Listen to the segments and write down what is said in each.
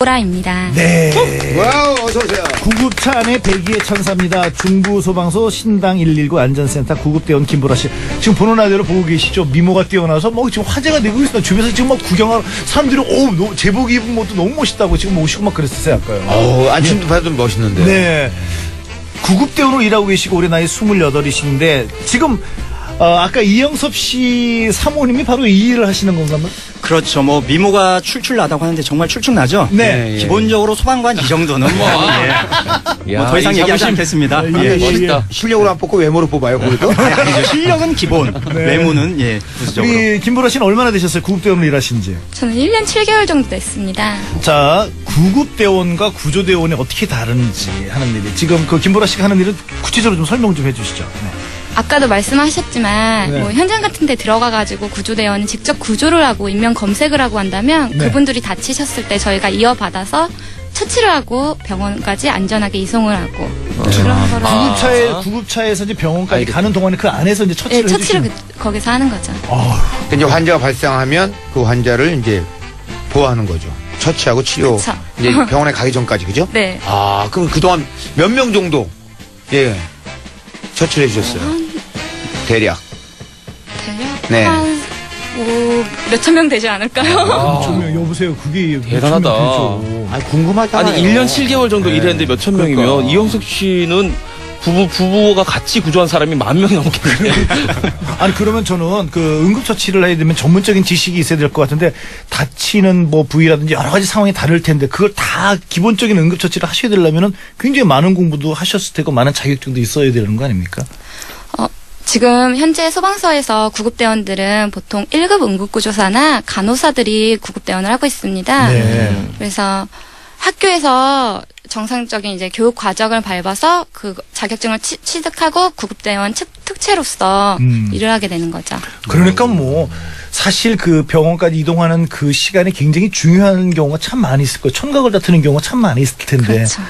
박보라입니다. 네. 와우, 어서오세요. 구급차 안에 배기의 천사입니다. 중부소방서 신당 119 안전센터 구급대원 김보라 씨. 지금 보는 라디오를 보고 계시죠? 미모가 뛰어나서 뭐 지금 화제가 되고 있습니다. 주변에서 지금 막 구경하러 사람들이 제복 입은 것도 너무 멋있다고 지금 오시고 막 그랬었어요, 아까요. 안심도 봐도 멋있는데. 네. 구급대원으로 일하고 계시고 올해 나이 28이신데 지금 아까 이영섭 씨 사모님이 바로 이 일을 하시는 건가요? 그렇죠. 뭐 미모가 출출나다고 하는데 정말 출출나죠? 네. 기본적으로 소방관 이 정도는 뭐 더 이상 얘기하지 않겠습니다. 멋있다. 실력으로 안 뽑고 외모로 뽑아요, 그래도? 실력은 기본, 외모는 부수적으로. 우리 김보라 씨는 얼마나 되셨어요? 구급대원으로 일하신지. 저는 1년 7개월 정도 됐습니다. 자, 구급대원과 구조대원이 어떻게 다른지 하는 일이 지금 그 김보라 씨가 하는 일은 구체적으로 좀 설명 좀 해주시죠. 네. 아까도 말씀하셨지만 네. 뭐 현장 같은 데 들어가가지고 구조대원이 직접 구조를 하고 인명 검색을 하고 한다면 네. 그분들이 다치셨을 때 저희가 이어받아서 처치를 하고 병원까지 안전하게 이송을 하고 그런 거를 구급차에서 이제 병원까지 가는 동안에 그 안에서 이제 처치를 처치를 거기서 하는 거죠. 이제 환자가 발생하면 그 환자를 이제 보호하는 거죠. 처치하고 치료. 그쵸. 이제 병원에 가기 전까지, 그죠? 네. 그럼 그동안 몇 명 정도, 처치를 해주셨어요? 대략. 네. 한 몇천 명 되지 않을까요? 조명 여보세요. 그게 대단하다. 궁금하다. 아니 1년 7개월 정도 일했는데 몇천 명이면 이영석 씨는 부부가 같이 구조한 사람이 10,000명이 넘겠네요. 아니 그러면 저는 그 응급처치를 해야 되면 전문적인 지식이 있어야 될 것 같은데 다치는 뭐 부위라든지 여러 가지 상황이 다를 텐데 그걸 다 기본적인 응급처치를 하셔야 되려면은 굉장히 많은 공부도 하셨을 테고 많은 자격증도 있어야 되는 거 아닙니까? 지금 현재 소방서에서 구급대원들은 보통 1급 응급구조사나 간호사들이 구급대원을 하고 있습니다. 네. 그래서 학교에서 정상적인 이제 교육 과정을 밟아서 그 자격증을 취득하고 구급대원 특채로서 일을 하게 되는 거죠. 그러니까 뭐 사실 그 병원까지 이동하는 그 시간이 굉장히 중요한 경우가 참 많이 있을 거예요. 촌각을 다투는 경우가 참 많이 있을 텐데. 그렇죠.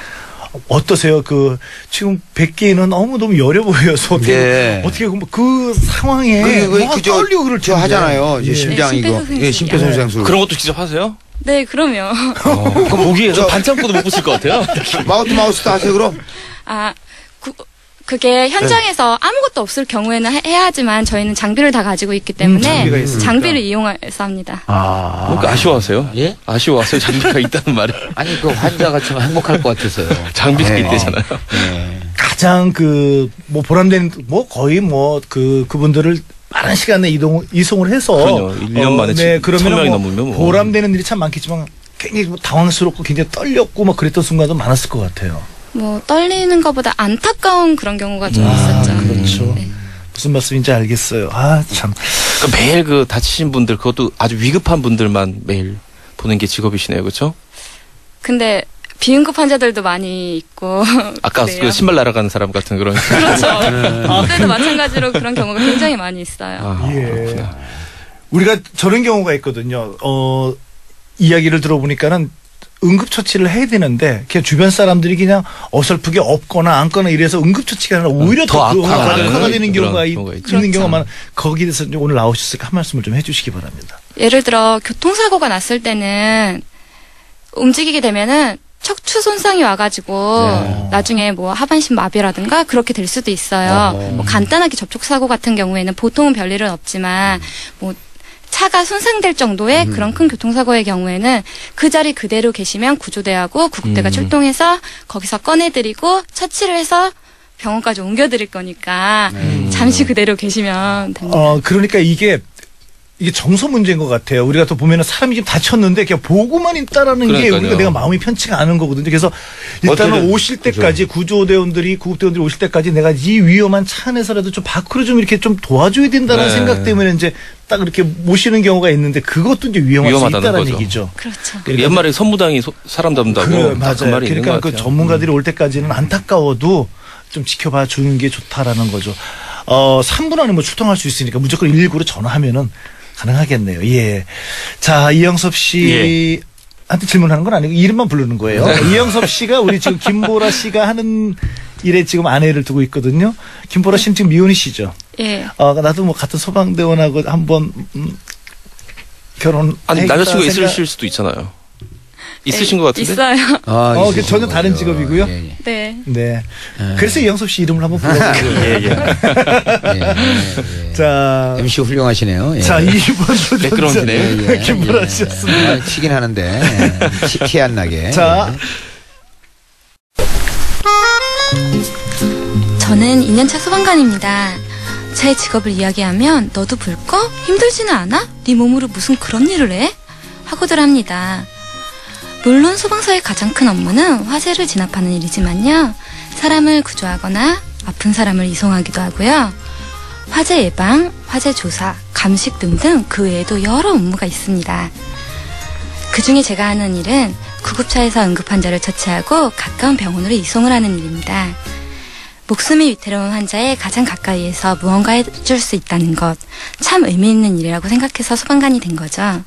어떠세요? 그 지금 뵙기에는 너무 여려 보여서 어떻게 그 상황에 떨리고 그럴 저 하잖아요. 이제 심장 이거 심폐소생술. 그런 것도 직접 하세요? 네, 그럼요. 그럼 보기에서 반창고도 못 붙일 것 같아요. 마우스도 하세요, 그럼? 그게 현장에서 아무것도 없을 경우에는 해야 하지만 저희는 장비를 다 가지고 있기 때문에 장비를 이용해서 합니다. 그러니까 아쉬워하세요? 예? 아쉬워하세요? 장비가 있다는 말을. 아니 그 환자가 좀 행복할 것 같아서요. 장비가 있대잖아요. 가장 뭐 보람된 거의 그분들을 빠른 시간에 이송을 해서 그럼요. 1년 만에 1,000명이 넘으면 보람되는 일이 참 많겠지만 굉장히 당황스럽고 굉장히 떨렸고 막 그랬던 순간도 많았을 것 같아요. 떨리는 것보다 안타까운 그런 경우가 좀 있었죠. 그렇죠. 네. 무슨 말씀인지 알겠어요. 참. 그러니까 매일 그 다치신 분들, 그것도 아주 위급한 분들만 매일 보는 게 직업이시네요. 그렇죠? 근데 비응급 환자들도 많이 있고. 아까 그 신발 날아가는 사람 같은 그런. 그렇죠. 그때도 마찬가지로 그런 경우가 굉장히 많이 있어요. 그렇구나. 우리가 저런 경우가 있거든요. 이야기를 들어보니까는 응급처치를 해야 되는데 그냥 주변 사람들이 그냥 어설프게 업거나 안거나 이래서 응급처치가 아니라 오히려 더 악화가 되는 경우가 있는 경우가 많아. 거기에 대해서 오늘 나오셨으니까 한 말씀을 좀 해주시기 바랍니다. 예를 들어 교통사고가 났을 때는 움직이게 되면은 척추 손상이 와가지고 나중에 뭐 하반신 마비라든가 그렇게 될 수도 있어요. 뭐 간단하게 접촉사고 같은 경우에는 보통은 별일은 없지만 뭐 차가 손상될 정도의 그런 큰 교통사고의 경우에는 그 자리 그대로 계시면 구조대하고 구급대가 출동해서 거기서 꺼내드리고 처치를 해서 병원까지 옮겨드릴 거니까 잠시 그대로 계시면 됩니다. 그러니까 이게 정서 문제인 것 같아요. 우리가 또 보면은 사람이 지금 다쳤는데 그냥 보고만 있다라는 게 우리가 내가 마음이 편치가 않은 거거든요. 그래서 일단은 오실 때까지 구조대원들이 구급대원들이 오실 때까지 내가 이 위험한 차 안에서라도 좀 밖으로 좀 이렇게 좀 도와줘야 된다는 생각 때문에 이제 딱 이렇게 모시는 경우가 있는데 그것도 이제 위험할 수 있다는 얘기죠. 그렇죠. 그러니까 옛말에 선무당이 사람 잡는다고. 맞아요. 그 말이 그러니까 그 전문가들이 올 때까지는 안타까워도 좀 지켜봐 주는 게 좋다라는 거죠. 3분 안에 뭐 출동할 수 있으니까 무조건 119로 전화하면은 가능하겠네요. 예. 자, 이영섭 씨한테 질문하는 건 아니고 이름만 부르는 거예요. 이영섭 씨가 우리 지금 김보라 씨가 하는 일에 지금 아내를 두고 있거든요. 김보라 씨는 지금 미혼이시죠? 예. 나도 뭐 같은 소방대원하고 한번 결혼. 아니, 남자친구가 있으실 수도 있잖아요. 있으신 것 같은데? 있어요. 그 전혀 다른 직업이고요? 예, 예. 네. 네. 그래서 이영석 씨 이름을 한번 불러보세요. 예, 예. 자, MC 훌륭하시네요. 예. 자, 2번 매끄러우시네요. 예, 예. 김보라 씨였습니다. 아, 치긴 하는데 티 안 나게. 자, 저는 2년차 소방관입니다. 제 직업을 이야기하면 너도 불꺼? 힘들지는 않아? 네 몸으로 무슨 그런 일을 해? 하고들 합니다. 물론 소방서의 가장 큰 업무는 화재를 진압하는 일이지만요. 사람을 구조하거나 아픈 사람을 이송하기도 하고요. 화재 예방, 화재 조사, 감식 등등 그 외에도 여러 업무가 있습니다. 그중에 제가 하는 일은 구급차에서 응급 환자를 처치하고 가까운 병원으로 이송을 하는 일입니다. 목숨이 위태로운 환자에 가장 가까이에서 무언가 해줄 수 있다는 것, 참 의미 있는 일이라고 생각해서 소방관이 된 거죠.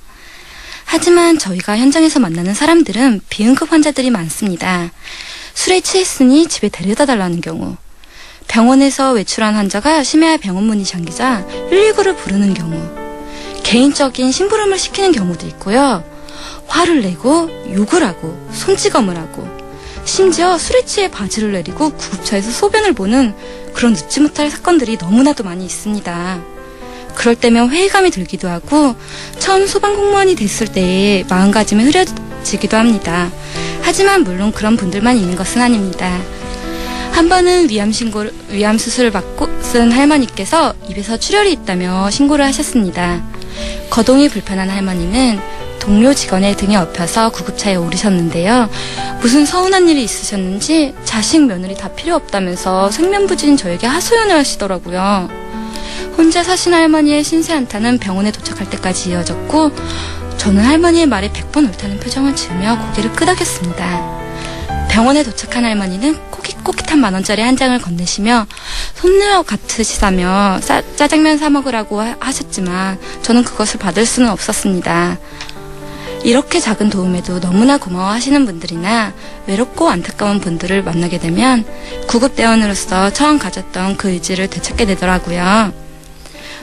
하지만 저희가 현장에서 만나는 사람들은 비응급 환자들이 많습니다. 술에 취했으니 집에 데려다 달라는 경우, 병원에서 외출한 환자가 심해야 병원 문이 잠기자 119를 부르는 경우, 개인적인 심부름을 시키는 경우도 있고요. 화를 내고 욕을 하고 손찌검을 하고 심지어 술에 취해 바지를 내리고 구급차에서 소변을 보는 그런 웃지 못할 사건들이 너무나도 많이 있습니다. 그럴 때면 회의감이 들기도 하고 처음 소방공무원이 됐을 때의 마음가짐이 흐려지기도 합니다. 하지만 물론 그런 분들만 있는 것은 아닙니다. 한 번은 위암 수술을 받고 쓴 할머니께서 입에서 출혈이 있다며 신고를 하셨습니다. 거동이 불편한 할머니는 동료 직원의 등에 업혀서 구급차에 오르셨는데요. 무슨 서운한 일이 있으셨는지 자식 며느리 다 필요 없다면서 생면부진 저에게 하소연을 하시더라고요. 혼자 사신 할머니의 신세 한탄은 병원에 도착할 때까지 이어졌고 저는 할머니의 말에 100번 옳다는 표정을 지으며 고개를 끄덕였습니다. 병원에 도착한 할머니는 꼬깃꼬깃한 10,000원짜리 한 장을 건네시며 손녀 같으시다며 짜장면 사 먹으라고 하셨지만 저는 그것을 받을 수는 없었습니다. 이렇게 작은 도움에도 너무나 고마워하시는 분들이나 외롭고 안타까운 분들을 만나게 되면 구급대원으로서 처음 가졌던 그 의지를 되찾게 되더라고요.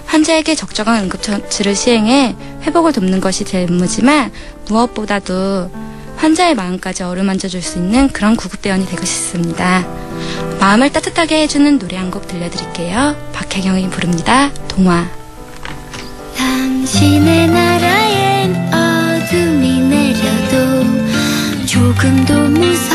환자에게 적정한 응급처치를 시행해 회복을 돕는 것이 제 임무지만 무엇보다도 환자의 마음까지 어루만져줄 수 있는 그런 구급대원이 되고 싶습니다. 마음을 따뜻하게 해주는 노래 한 곡 들려드릴게요. 박혜경이 부릅니다. 동화. 당신의 나라엔 어둠이 내려도 조금도 무서워